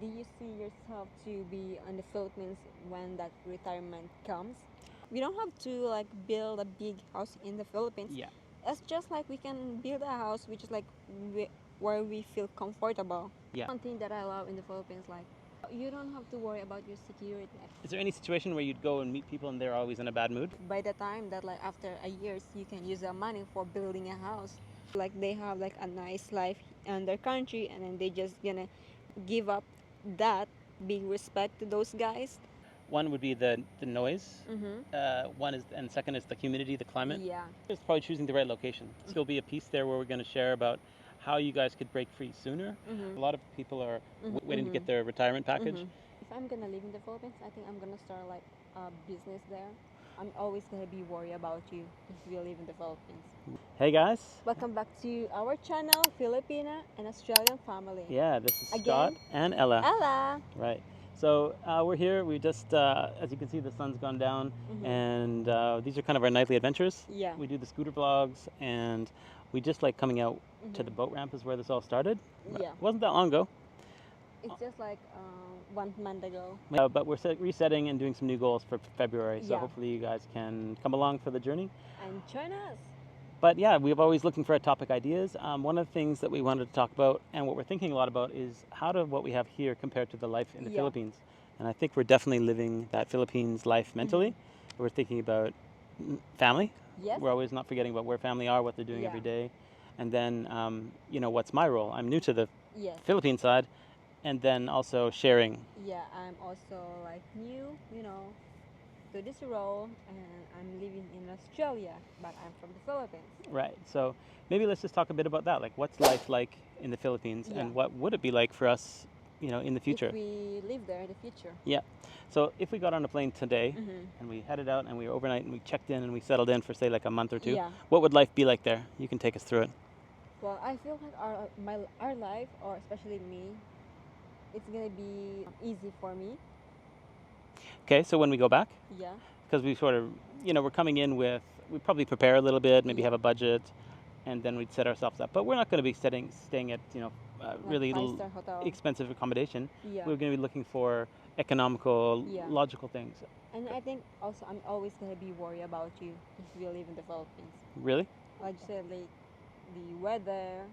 Do you see yourself to be on the Philippines when that retirement comes? We don't have to like build a big house in the Philippines. Yeah. It's just like we can build a house which is like where we feel comfortable. Yeah. One thing that I love in the Philippines, like you don't have to worry about your security. Is there any situation where you'd go and meet people and they're always in a bad mood? By the time that like after a years you can use the money for building a house. Like they have like a nice life in their country and then they just gonna give up that big respect to those guys. One would be the noise. Mm-hmm. One is, and second is the humidity, the climate. Yeah. It's probably choosing the right location. So there'll be a piece there where we're going to share about how you guys could break free sooner. Mm-hmm. A lot of people are Mm-hmm. waiting to get their retirement package. Mm-hmm. If I'm gonna live in the Philippines, I think I'm gonna start like a business there. I'm always gonna be worried about you if we live in the Philippines. Hey guys. Welcome back to our channel, Filipina and Australian family. Yeah, this is Again, Scott and Ella. Ella. Right. So we're here. We just, as you can see, the sun's gone down, and these are kind of our nightly adventures. Yeah. We do the scooter vlogs, and we just like coming out to the boat ramp is where this all started. Yeah. It wasn't that long ago. It's just like 1 month ago. But we're resetting and doing some new goals for February, so Yeah. hopefully you guys can come along for the journey. And join us. But yeah, we're always looking for topic ideas. One of the things that we wanted to talk about and what we're thinking a lot about is how do what we have here compare to the life in the Yeah. Philippines. And I think we're definitely living that Philippines life mentally. We're thinking about family. Yes. We're always not forgetting about where family are, what they're doing Yeah. every day. And then, what's my role? I'm new to the Yes. Philippine side. And then also sharing. Yeah, I'm also like new, to this role, and I'm living in Australia, but I'm from the Philippines. Right. So maybe let's just talk a bit about that. Like, what's life like in the Philippines, Yeah. and what would it be like for us, in the future? If we live there in the future. Yeah. So if we got on a plane today Mm-hmm. and we headed out and we were overnight and we checked in and we settled in for say like a month or two, Yeah. what would life be like there? You can take us through it. Well, I feel like our life, or especially me, it's gonna be easy for me. Okay. So when we go back, Yeah. because we sort of, we're coming in with, we probably prepare a little bit, maybe Yeah. have a budget, and then we'd set ourselves up. But we're not going to be staying at, really Like 5-star hotel. expensive accommodation. Yeah. We're going to be looking for economical, Yeah. logical things. And I think also I'm always gonna be worried about you if we live in the Philippines. Really? Like you said, like the weather,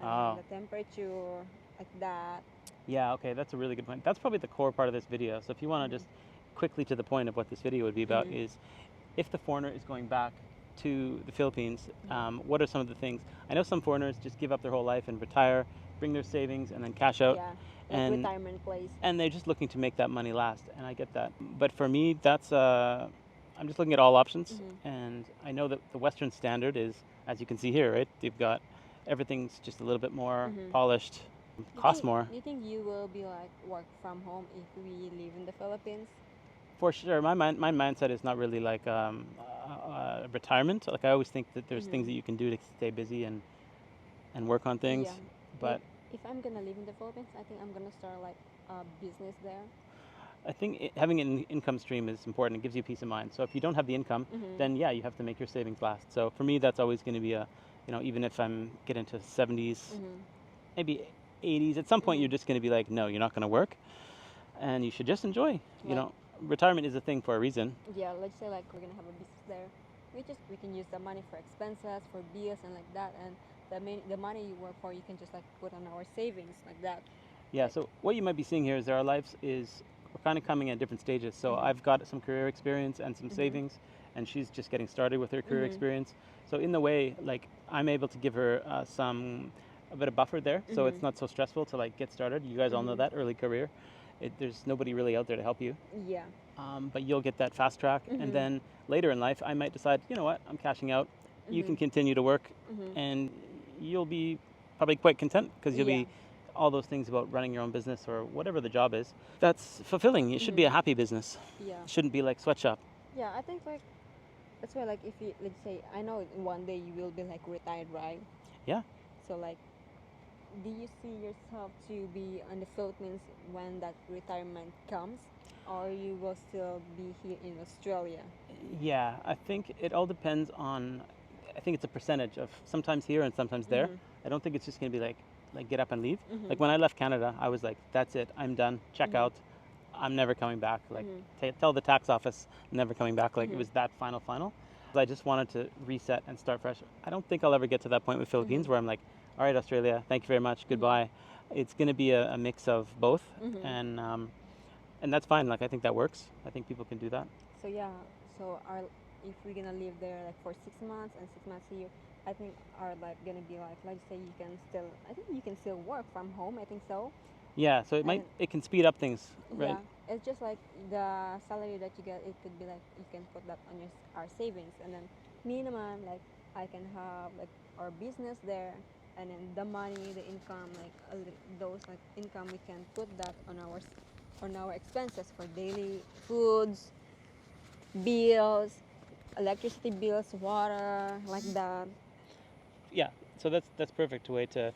and Oh. the temperature, like that. Yeah, okay, that's a really good point. That's probably the core part of this video. So if you want to just quickly to the point of what this video would be about is if the foreigner is going back to the Philippines, what are some of the things? I know some foreigners just give up their whole life and retire, bring their savings, and then cash out. Yeah. Like and- retirement place. And they're just looking to make that money last, and I get that. But for me, that's I'm just looking at all options, and I know that the Western standard is, as you can see here, right? You've got everything's just a little bit more polished, costs more. Do you think you will be like work from home if we live in the Philippines? For sure, my mindset is not really like retirement. Like I always think that there's things that you can do to stay busy and work on things. Yeah. But If I'm gonna live in the Philippines, I think I'm gonna start like a business there. I think having an income stream is important. It gives you peace of mind. So if you don't have the income, then yeah, you have to make your savings last. So for me, that's always going to be a, even if I'm get into 70s, maybe 80s, at some point you're just going to be like, no, you're not going to work, and you should just enjoy. Retirement is a thing for a reason. Yeah, let's say like we're gonna have a business there. We can use the money for expenses, for bills, and like that. And the money you work for, you can just like put on our savings like that. Yeah. So what you might be seeing here is our lives is we're kind of coming at different stages. So I've got some career experience and some savings, and she's just getting started with her career experience. So in the way, like I'm able to give her a bit of buffer there, so it's not so stressful to like get started. You guys all know that early career, there's nobody really out there to help you. Yeah. But you'll get that fast track, and then later in life, I might decide, you know what, I'm cashing out. You can continue to work, and you'll be probably quite content because you'll be all those things about running your own business or whatever the job is. That's fulfilling. It should be a happy business. Yeah. It shouldn't be like sweatshop. Yeah, I think like that's why like if you let's say I know one day you will be like retired, right? Yeah. So like, do you see yourself to be on the Philippines when that retirement comes, or you will still be here in Australia? Yeah, I think it all depends on, I think it's a percentage of sometimes here and sometimes there. I don't think it's just going to be like like get up and leave. Mhm. Like when I left Canada, I was like, that's it, I'm done, check Mhm. out, I'm never coming back. Like Mhm. tell the tax office, never coming back. Like it Mhm. was that final. I just wanted to reset and start fresh. I don't think I'll ever get to that point with Philippines Mhm. where I'm like, all right, Australia, thank you very much, Mhm. goodbye. It's going to be a mix of both, Mhm. and that's fine. Like I think that works. I think people can do that. So yeah, so our if we're gonna live there like for 6 months and 6 months a year, I think our life gonna be like let's say you can still I think you can still work from home. I think so. Yeah, so And it can speed up things, right? yeah, it's just like the salary that you get. It could be like you can put that on our savings, and then minimum like I can have like our business there, and then the money, the income, like those like income, we can put that on our expenses for daily foods, bills, electricity bills, water, like that. Yeah, so that's perfect way to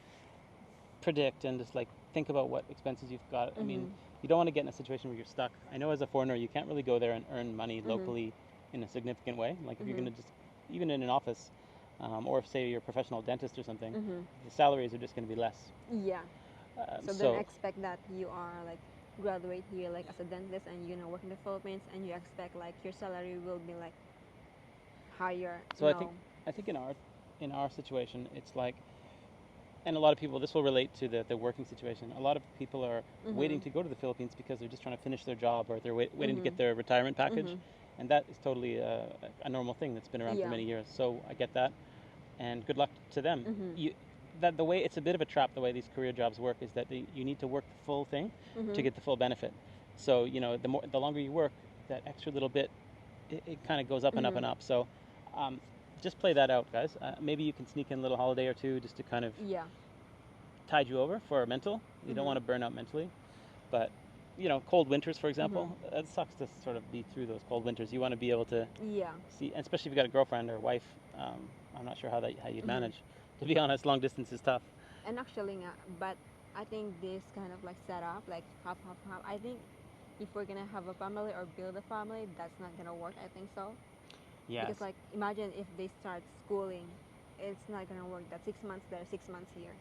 predict and just like think about what expenses you've got. I mean, Mhm. you don't want to get in a situation where you're stuck. I know as a foreigner, you can't really go there and earn money Mhm. locally in a significant way. Like if you're Mhm. going to just, even in an office, or if say you're a professional dentist or something, Mhm. the salaries are just going to be less. Yeah. So then So, expect that you are like graduate here like as a dentist and you're gonna work in the Philippines and you expect like your salary will be like higher. so No. I think in our situation, it's like, and a lot of people, this will relate to the working situation. A lot of people are waiting Mhm. to go to the Philippines because they're just trying to finish their job or they're waiting to Mhm. get their retirement package. Mhm. And that is totally a normal thing that's been around for Yeah. many years. So I get that, and good luck to them. Mhm. That the way it's a bit of a trap. The way these career jobs work is that you need to work the full thing to Mhm. get the full benefit. So the longer you work, that extra little bit, it kind of goes up and up Mhm. and up. So um, just play that out, guys. Maybe you can sneak in a little holiday or two just to kind of Yeah. tide you over for mental. You don't want Mhm. to burn out mentally, but cold winters, for Mhm. example, it sucks to sort of be through those cold winters. You want to be able to Yeah. see, and especially if you got a girlfriend or wife. I'm not sure how you'd Mhm. manage. To be honest, long distance is tough. And actually, but I think this kind of like setup, like half, half, half. I think if we're gonna have a family or build a family, that's not gonna work. I think so. Yes. Because like imagine if they start schooling, it's not gonna work. That 6 months there, 6 months here.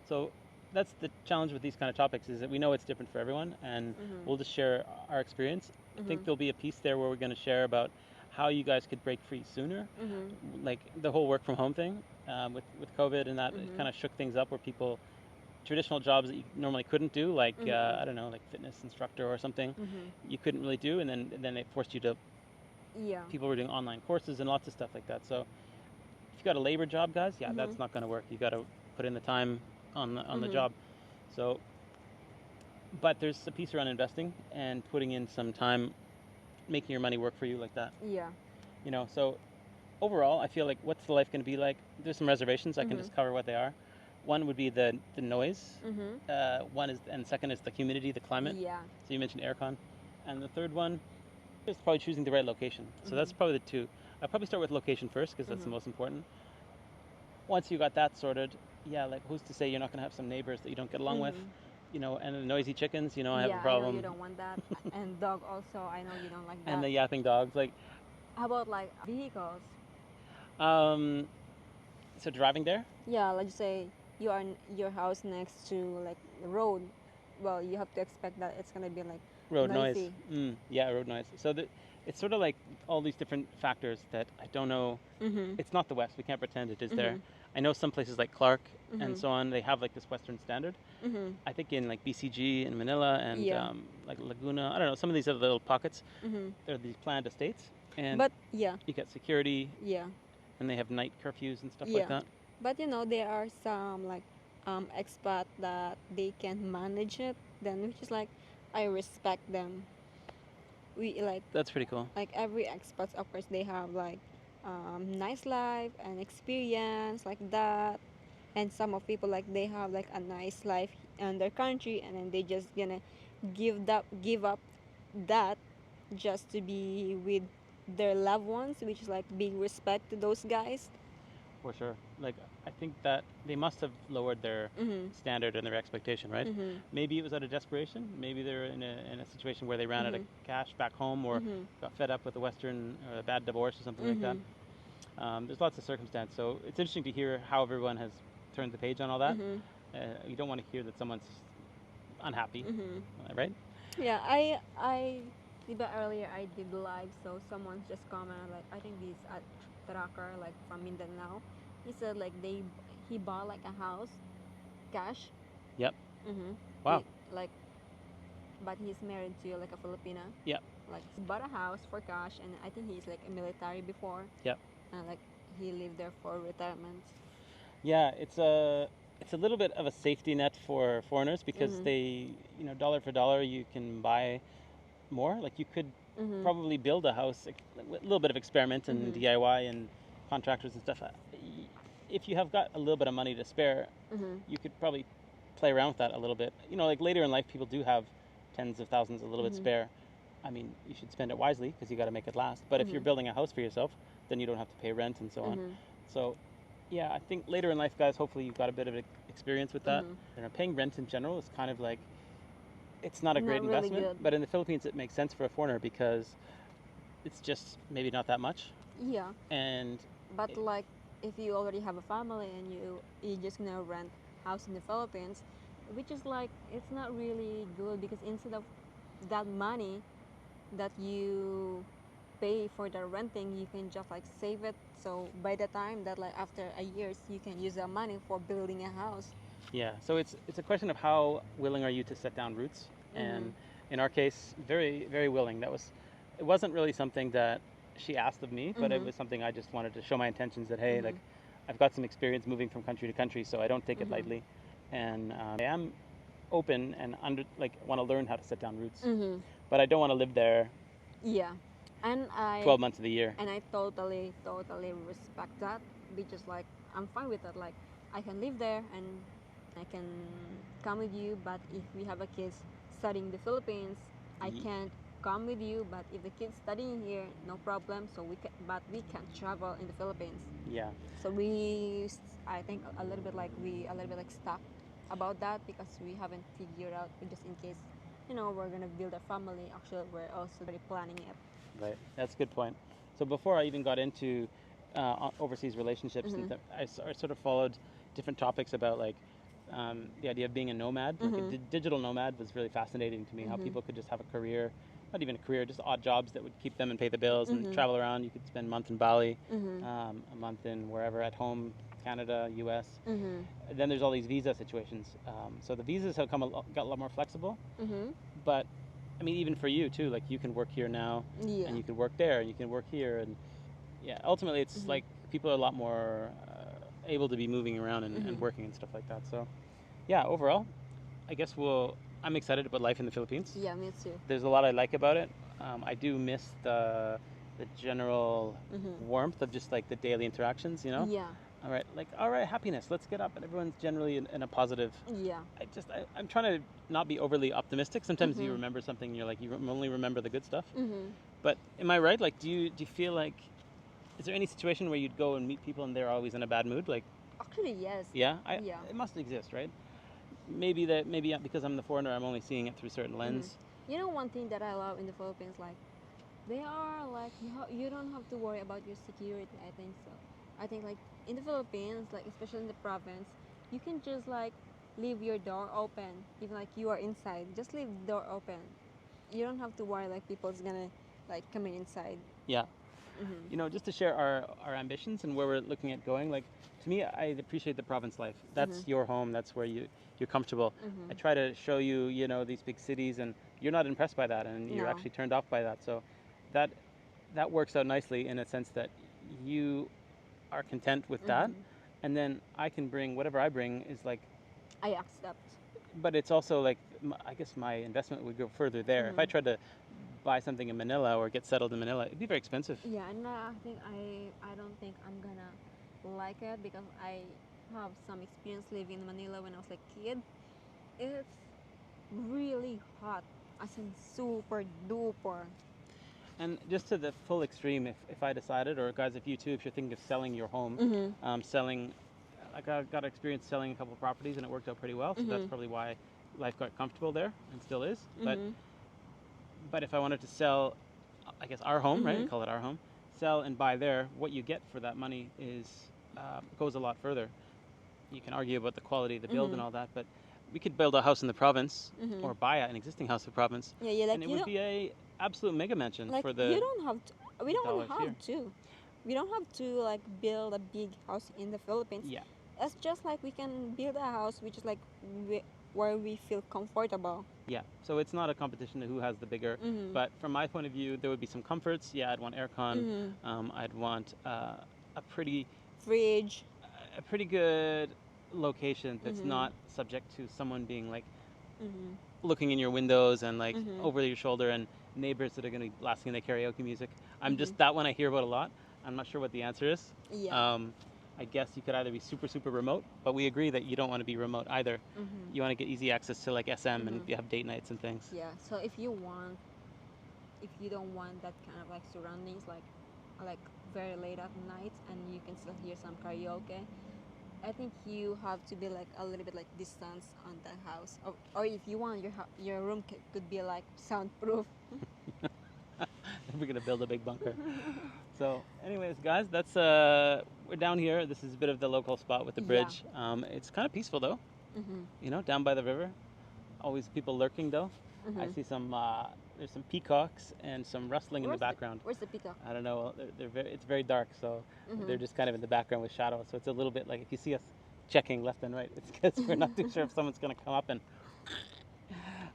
So that's the challenge with these kind of topics is that we know it's different for everyone, and Mhm. we'll just share our experience. I think Mhm. there'll be a piece there where we're going to share about how you guys could break free sooner, Mhm. like the whole work from home thing with COVID and that it Mhm. kind of shook things up where people traditional jobs that you normally couldn't do, like Mhm. I don't know, like fitness instructor or something, Mhm. you couldn't really do, and then it forced you to Yeah. people were doing online courses and lots of stuff like that. So if you got a labor job, guys, yeah, Mhm. that's not going to work. You got to put in the time on the Mhm. job. So but there's a piece around investing and putting in some time making your money work for you like that. Yeah. So overall I feel like what's the life going to be like? There's some reservations. I can Mhm. just cover what they are. One would be the noise. Mhm. One is, and second is the humidity, the climate. Yeah. So you mentioned aircon, and the third one is probably choosing the right location. So that's Mhm. probably the two. I'll probably start with location first because that's the Mhm. most important. Once you got that sorted, yeah, like who's to say you're not going to have some neighbors that you don't get along with, Mhm. and the noisy chickens, I have a Yeah, I know you problem. don't want that. And dog also, I know you don't like And that. the yapping dogs. Like, How about like vehicles? um, so driving there, Yeah, let's say you are your house next to like the road. Well, you have to expect that it's gonna be like road noise. noisy. Yeah, road noise. So it's sort of like all these different factors that I don't know. Mhm. It's not the West. We can't pretend it is there. Mhm. I know some places like Clark and Mhm. so on. They have like this Western standard. Mhm. I think in like BCG in Manila and Yeah. like Laguna. I don't know. Some of these other little pockets. Mhm. They're these planned estates, and But yeah, you get security, yeah, and they have night curfews and stuff like yeah. that. But there are some like expat that they can manage it. Then which is like I respect them. We That's pretty cool. like every expat of course they have like nice life and experience like that, and some of people like they have like a nice life in their country and then they just gonna give up that just to be with their loved ones, which is like big respect to those guys. For sure. Like, I think that they must have lowered their Mhm. standard and their expectation, right? Mhm. Maybe it was out of desperation. Maybe they're in a situation where they ran out of Mhm. cash back home or Mhm. got fed up with a Western or a bad divorce or something like that. Mhm. There's lots of circumstance. So it's interesting to hear how everyone has turned the page on all that. Mhm. You don't want to hear that someone's unhappy, Mm-hmm. right? Yeah, I diba earlier I did live, so someone's just commented like I think this tracker like from Mindanao. He said like he bought like a house cash. Yep. Mm-hmm. Wow. Like, but he's married to like a Filipina. Yep. Like he bought a house for cash, and I think he's like a military before. Yep. And like he lived there for retirement. Yeah, it's a little bit of a safety net for foreigners because Mhm. they, dollar for dollar, you can buy more. Like you could Mhm. probably build a house with a little bit of experiment and Mhm. DIY and contractors and stuff. If you have got a little bit of money to spare, Mhm. you could probably play around with that a little bit. Like later in life, people do have tens of thousands, a little bit Mhm. spare. I mean, you should spend it wisely because you got to make it last. But if you're Mhm. building a house for yourself, then you don't have to pay rent and so on. Mhm. So, yeah, I think later in life, guys, hopefully you've got a bit of experience with that. Mhm. Paying rent in general is kind of like it's not a great Not really investment, good. but in the Philippines it makes sense for a foreigner because it's just maybe not that much. Yeah. And But like if you already have a family and you just gonna rent house in the Philippines, which is like it's not really good because instead of that money that you pay for the renting, you can just like save it. So by the time that like after a years, you can use that money for building a house. yeah, so it's a question of how willing are you to set down roots. Mhm. And in our case, very very willing. It wasn't really something that she asked of me, but it Mhm. was something I just wanted to show my intentions that hey, like Mhm. I've got some experience moving from country to country, so I don't take it Mhm. lightly, and I am open and want to learn how to set down roots, Mhm. but I don't want to live there Yeah, and 12 months of the year. I totally respect that. Because like I'm fine with that. Like I can live there and I can come with you. But if we have a kids studying the Philippines, I Ye- can't come with you. But if the kids studying here, no problem. So we can travel in the Philippines. Yeah. So I think a little bit like we a little bit like stuck about that because we haven't figured out just in case we're gonna build a family. Actually, we're also already planning it. Right. That's a good point. So before I even got into overseas relationships, Mhm. I sort of followed different topics about like the idea of being a nomad. Like a Mhm. digital nomad was really fascinating to me. How Mhm. people could just have a career, not even a career, just odd jobs that would keep them and pay the bills and Mhm. travel around. You could spend a month in Bali, Mhm. a month in wherever at home, Canada, U.S. Mhm. Then there's all these visa situations. So the visas have got a lot more flexible. Mhm. But I mean, even for you too, like you can work here now, Yeah. and you can work there, and you can work here, and yeah, ultimately it's Mhm. like people are a lot more able to be moving around and Mhm. working and stuff like that. So yeah, overall, I guess I'm excited about life in the Philippines. Yeah, me too. There's a lot I like about it. I do miss the general Mhm. warmth of just like the daily interactions, Yeah. all right, happiness, let's get up, and everyone's generally in a positive. Yeah. I'm trying to not be overly optimistic. Sometimes you Mhm. remember something and you're like, only remember the good stuff. Mhm. But am I right? Like, do you feel like, is there any situation where you'd go and meet people and they're always in a bad mood? Like, Actually, yes. yeah, Yeah. it must exist, right? Maybe because I'm the foreigner, I'm only seeing it through a certain Mhm. lens. One thing that I love in the Philippines, like they are like you don't have to worry about your security. I think so. I think like in the Philippines, like especially in the province, you can just like leave your door open, even like you are inside. Just leave the door open. You don't have to worry like people's gonna like coming inside. Yeah. Mhm. Just to share our ambitions and where we're looking at going. Like, to me, I appreciate the province life. That's Mhm. your home. That's where you're comfortable. I Mhm. try to show you, these big cities, and you're not impressed by that, and you're No. actually turned off by that. So, that that works out nicely in a sense that you are content with that, Mhm. and then I can bring whatever I bring is like, I accept. but it's also like I guess my investment would go further there. If I Mhm. tried to buy something in Manila or get settled in Manila, it'd be very expensive. Yeah, and I don't think I'm gonna like it because I have some experience living in Manila when I was a kid. It's really hot, as in super duper. And just to the full extreme, if I decided, or guys, if you too, if you're thinking of selling your home, Mhm. selling, like I got experience selling a couple of properties and it worked out pretty well. So that's Mhm. probably why life got comfortable there and still is. Mhm. But if I wanted to sell, I guess our home, right? Mhm. Call it our home. Sell and buy there. What you get for that money is goes a lot further. you can argue about the quality of the build and all that, but we could build a house in the province or buy an existing house in the province, Yeah, yeah, like and it you would don't be a absolute mega mansion like for you the don't have to, we don't dollars here. have to. We don't have to like build a big house in the Philippines. Yeah, It's just like we can build a house which is like where we feel comfortable. yeah. So it's not a competition to who has the bigger. But from my point of view, there would be some comforts. Yeah, I'd want aircon. I'd want a pretty Fridge. a pretty good location that's not subject to someone being like looking in your windows and like over your shoulder, and neighbors that are going to be blasting their karaoke music. I'm just that one I hear about a lot. I'm not sure what the answer is. Yeah. I guess you could either be super super remote, but we agree that you don't want to be remote either. You want to get easy access to like SM and you have date nights and things. Yeah. So if you don't want that kind of like surroundings, like very late at night, and you can still hear some karaoke, I think you have to be like a little bit like distance on the house, or if you want your room could be like soundproof. We're gonna build a big bunker. So, anyways, guys, that's we're down here. This is a bit of the local spot with the bridge. It's kind of peaceful though. You know, down by the river. Always people lurking though. I see some. There's some peacocks and some rustling in the background. Where's the peacock? I don't know. It's very dark, so they're just kind of in the background with shadows. So it's a little bit like if you see us checking left and right, it's because we're not too sure if someone's gonna come up and.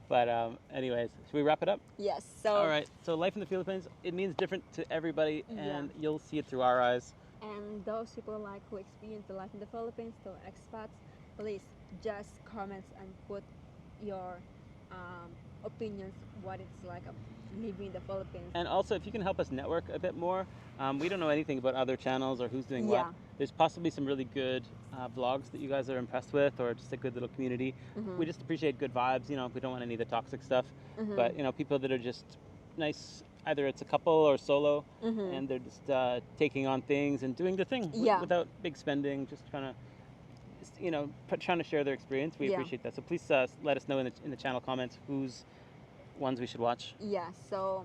But anyways, should we wrap it up? Yes. So. All right. So life in the Philippines, it means different to everybody, and you'll see it through our eyes. And those people like who experience the life in the Philippines, the expats, please just comment and put your opinions what it's like living in the Philippines. And also, if you can help us network a bit more, we don't know anything about other channels or who's doing what. There's possibly some really good vlogs that you guys are impressed with, or just a good little community. We just appreciate good vibes. You know, we don't want any of the toxic stuff, but you know, people that are just nice. Either it's a couple or solo, and they're just taking on things and doing their thing without big spending, just trying to, you know, trying to share their experience. We appreciate that. So please let us know in the channel comments whose ones we should watch. Yeah. So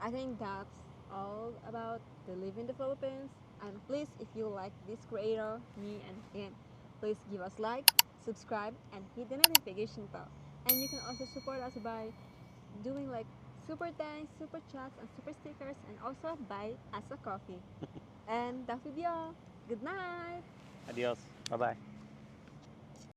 I think that's all about the live in the Philippines. And please, if you like this creator, me and him, please give us like, subscribe, and hit the notification bell. And you can also support us by doing like super thanks, super chats, and super stickers, and also buy us a coffee. And that will be all. Good night. Adios. Bye bye.